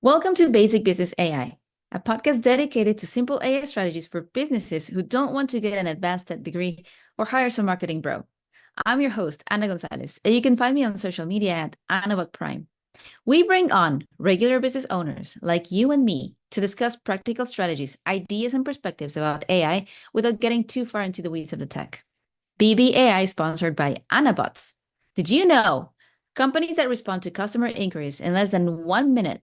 Welcome to Basic Business AI, a podcast dedicated to simple AI strategies for businesses who don't want to get an advanced tech degree or hire some marketing bro. I'm your host, Ana Gonzalez, and you can find me on social media at AnnaBotPrime. We bring on regular business owners like you and me to discuss practical strategies, ideas, and perspectives about AI without getting too far into the weeds of the tech. BBAI is sponsored by AnnaBots. Did you know companies that respond to customer inquiries in less than 1 minute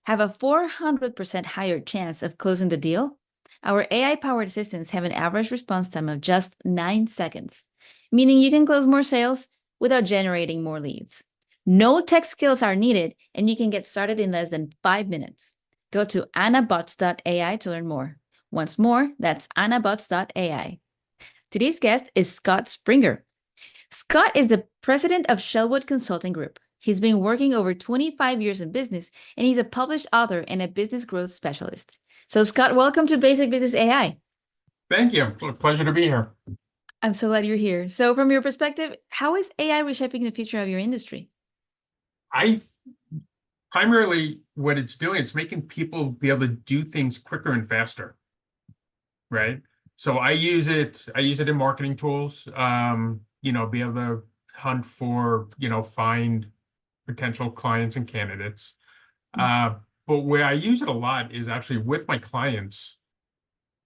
have a 400% higher chance of closing the deal? Our AI-powered assistants have an average response time of just 9 seconds, meaning you can close more sales without generating more leads. No tech skills are needed, and you can get started in less than 5 minutes. Go to annabots.ai to learn more. Once more, that's annabots.ai. Today's guest is Scott Springer. Scott is the president of Shellwood Consulting Group. He's been working over 25 years in business, and he's a published author and a business growth specialist. So, Scott, welcome to Basic Business AI. Thank you. Pleasure to be here. I'm so glad you're here. So, from your perspective, how is AI reshaping the future of your industry? I primarily what it's doing, it's making people be able to do things quicker and faster, right? So I use it in marketing tools, be able to hunt for, find potential clients and candidates. But where I use it a lot is actually with my clients.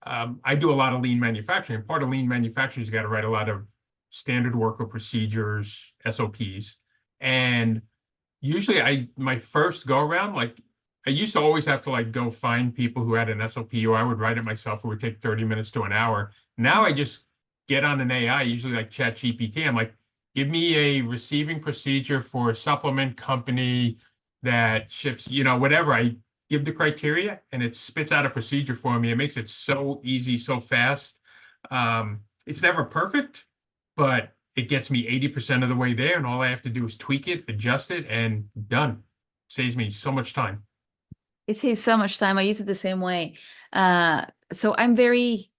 I do a lot of lean manufacturing. Part of lean manufacturing is you got to write a lot of standard worker procedures, SOPs. And usually my first go around, like I used to always have to go find people who had an SOP, or I would write it myself. It would take 30 minutes to an hour. Now I just get on an AI, usually like ChatGPT. I'm like, give me a receiving procedure for a supplement company that ships, whatever. I give the criteria and it spits out a procedure for me. It makes it so easy, so fast. It's never perfect, but it gets me 80% of the way there, and all I have to do is tweak it, adjust it, and done. Saves me so much time. It saves so much time. I use it the same way. So I'm very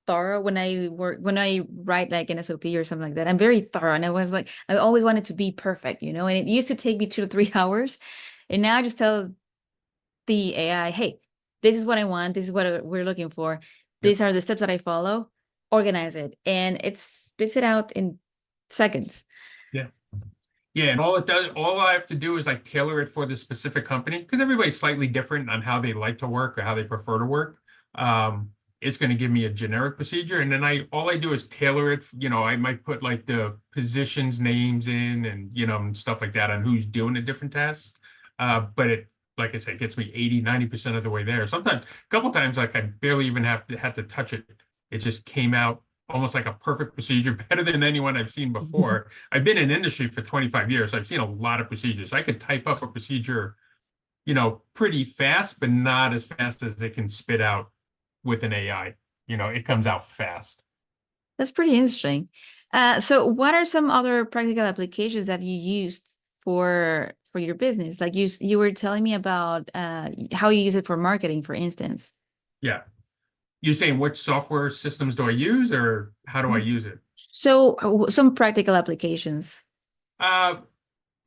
thorough when I write like an SOP or something like that. I'm very thorough, and I always wanted to be perfect, and it used to take me 2 to 3 hours, and now I just tell the AI, hey, this is what I want, this is what we're looking for, these are the steps that I follow, organize it, and it spits it out in seconds. Yeah. Yeah, and all I have to do is tailor it for the specific company, because everybody's slightly different on how they like to work or how they prefer to work. It's going to give me a generic procedure, and then all I do is tailor it. I might put the positions names in, and and stuff like that on who's doing the different tasks. But it, like I said, gets me 80-90% of the way there. Sometimes, a couple times, I barely even have to touch it. It just came out almost like a perfect procedure, better than anyone I've seen before. I've been in industry for 25 years. So I've seen a lot of procedures. I could type up a procedure, pretty fast, but not as fast as it can spit out with an AI. It comes out fast. That's pretty interesting. So what are some other practical applications that you used for your business? Like you were telling me about how you use it for marketing, for instance. Yeah. You're saying which software systems do I use, or how do I use it? So some practical applications. A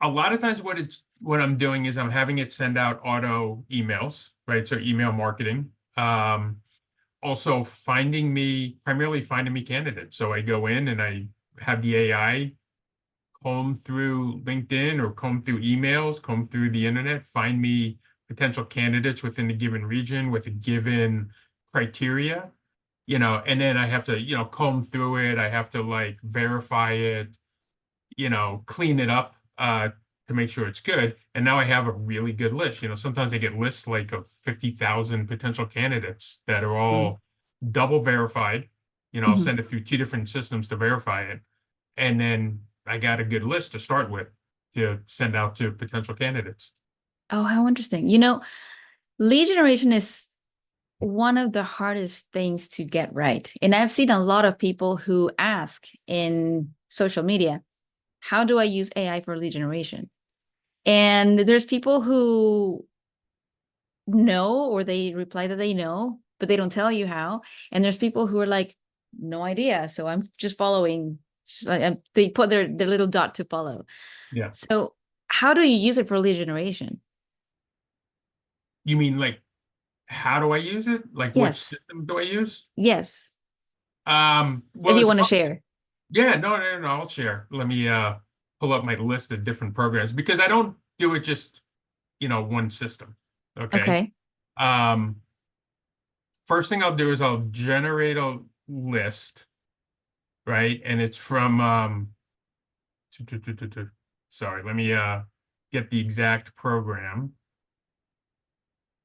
lot of times what I'm doing is I'm having it send out auto emails, right? So email marketing. Also primarily finding me candidates. So I go in and I have the AI comb through LinkedIn or comb through emails, comb through the internet, find me potential candidates within a given region with a given criteria, and then I have to, comb through it. I have to verify it, clean it up to make sure it's good. And now I have a really good list. Sometimes I get lists of 50,000 potential candidates that are all double verified. I'll send it through 2 different systems to verify it. And then I got a good list to start with to send out to potential candidates. Oh, how interesting. Lead generation is one of the hardest things to get right. And I've seen a lot of people who ask in social media, how do I use AI for lead generation? And there's people who know, or they reply that they know, but they don't tell you how. And there's people who are like, no idea. So I'm just following. They put their little dot to follow. Yeah. So how do you use it for lead generation? You mean like, how do I use it? Like, which Yes. system do I use? Yes. If Well, you it's want to share. yeah, no, I'll share. Let me pull up my list of different programs because I don't do it just, one system. Okay. Okay. Um, First thing I'll do is I'll generate a list, right? And it's from sorry, let me get the exact program.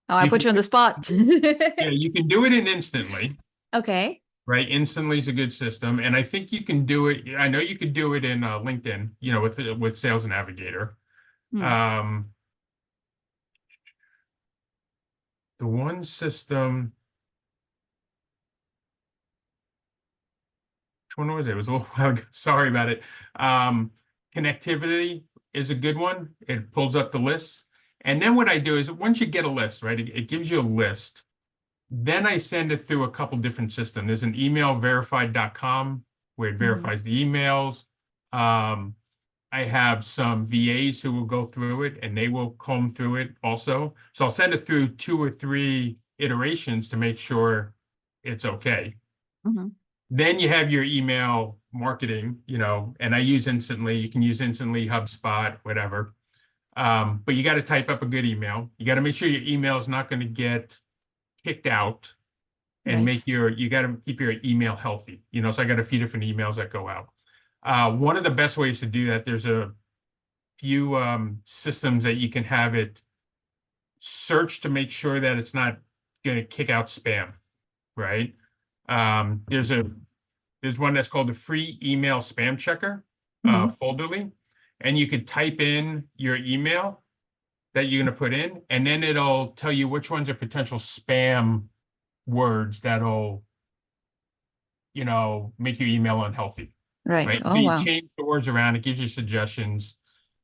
Oh, I You put can you on the spot. yeah, you can do it in Instantly, Okay. right? Instantly is a good system, and I think you can do it. I know you could do it in LinkedIn, with Sales Navigator. Hmm. Um, the one system, which one was it? It was a little while ago. Sorry about it. Connectivity is a good one. It pulls up the lists. And then what I do is once you get a list, right, it gives you a list. Then I send it through a couple different systems. There's an email verified.com where it Mhm. verifies the emails. I have some VAs who will go through it and they will comb through it also. So I'll send it through 2 or 3 iterations to make sure it's okay. Mhm. Then you have your email marketing, and I use Instantly. You can use Instantly, HubSpot, whatever. But you got to type up a good email. You got to make sure your email is not going to get kicked out and Right. you got to keep your email healthy. So I got a few different emails that go out. One of the best ways to do that, there's a few systems that you can have it search to make sure that it's not going to kick out spam, right? There's one that's called the free email spam checker, Mhm. Folderly, and you could type in your email that you're going to put in, and then it'll tell you which ones are potential spam words that'll, make your email unhealthy, Right. right? So Oh, you wow. change the words around, it gives you suggestions.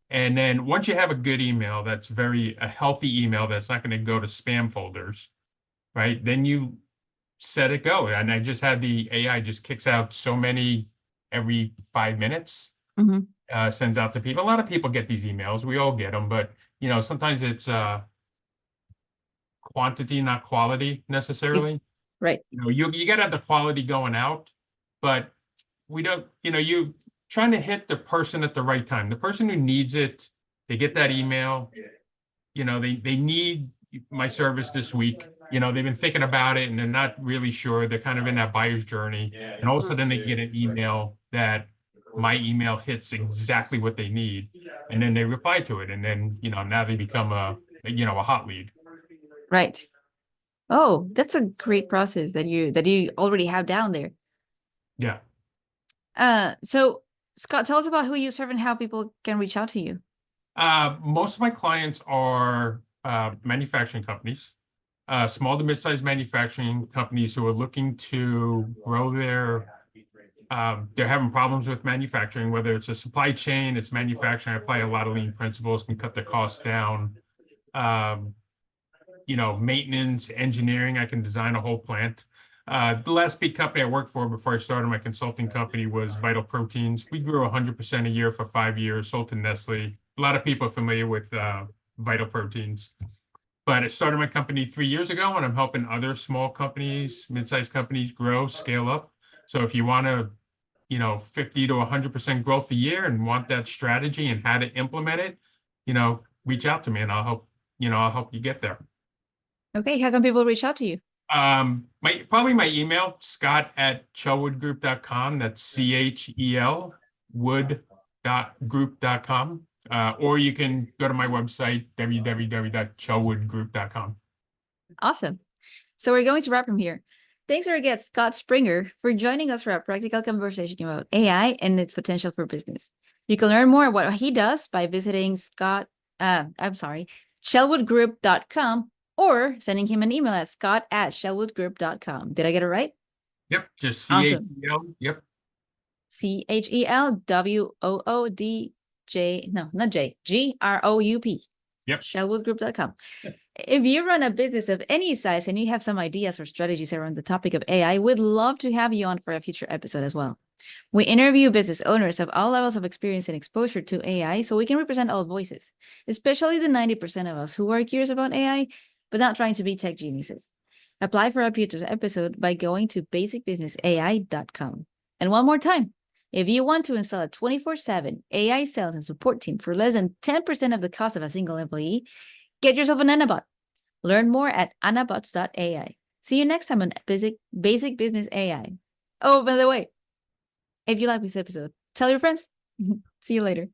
And then once you have a good email, that's a healthy email that's not going to go to spam folders, right? Then you set it go. And I just had the AI just kicks out so many every 5 minutes, Mhm. sends out to people. A lot of people get these emails. We all get them, but sometimes it's quantity, not quality Yeah. necessarily. Right. You got to have the quality going out, but we don't, you trying to hit the person at the right time. The person who needs it, they get that email, they need my service this week. They've been thinking about it and they're not really sure. They're kind of in that buyer's journey. And all of a sudden they get an email that my email hits exactly what they need. And then they reply to it. And then, now they become a hot lead. Right. Oh, that's a great process that you already have down there. Yeah. So Scott, tell us about who you serve and how people can reach out to you. Most of my clients are manufacturing companies, small to mid-sized manufacturing companies who are looking to grow they're having problems with manufacturing, whether it's a supply chain, it's manufacturing. I apply a lot of lean principles, can cut the costs down. Maintenance, engineering, I can design a whole plant. The last big company I worked for before I started my consulting company was Vital Proteins. We grew 100% a year for 5 years, sold to Nestle. A lot of people are familiar with Vital Proteins. But I started my company 3 years ago, and I'm helping other small companies, mid-sized companies grow, scale up. So if you want to, 50 to 100% growth a year and want that strategy and how to implement it, reach out to me and I'll help you get there. Okay, how can people reach out to you? Probably my email, scott@chelwoodgroup.com. That's CHEL wood.group.com. Or you can go to my website, www.chelwoodgroup.com. Awesome. So we're going to wrap from here. Thanks our guest, Scott Springer, for joining us for a practical conversation about AI and its potential for business. You can learn more about what he does by visiting chelwoodgroup.com or sending him an email at scott@chelwoodgroup.com. Did I get it right? Yep, just Awesome. CHEL. Yep. CHELWOODJ, no, not J, GROUP. Yep. Chelwoodgroup.com. If you run a business of any size and you have some ideas or strategies around the topic of AI, we'd love to have you on for a future episode as well. We interview business owners of all levels of experience and exposure to AI so we can represent all voices, especially the 90% of us who are curious about AI but not trying to be tech geniuses. Apply for our future episode by going to basicbusinessai.com. And one more time, if you want to install a 24/7 AI sales and support team for less than 10% of the cost of a single employee, get yourself an Anabot. Learn more at anabots.ai. See you next time on Basic Business AI. Oh, by the way, if you like this episode, tell your friends. See you later.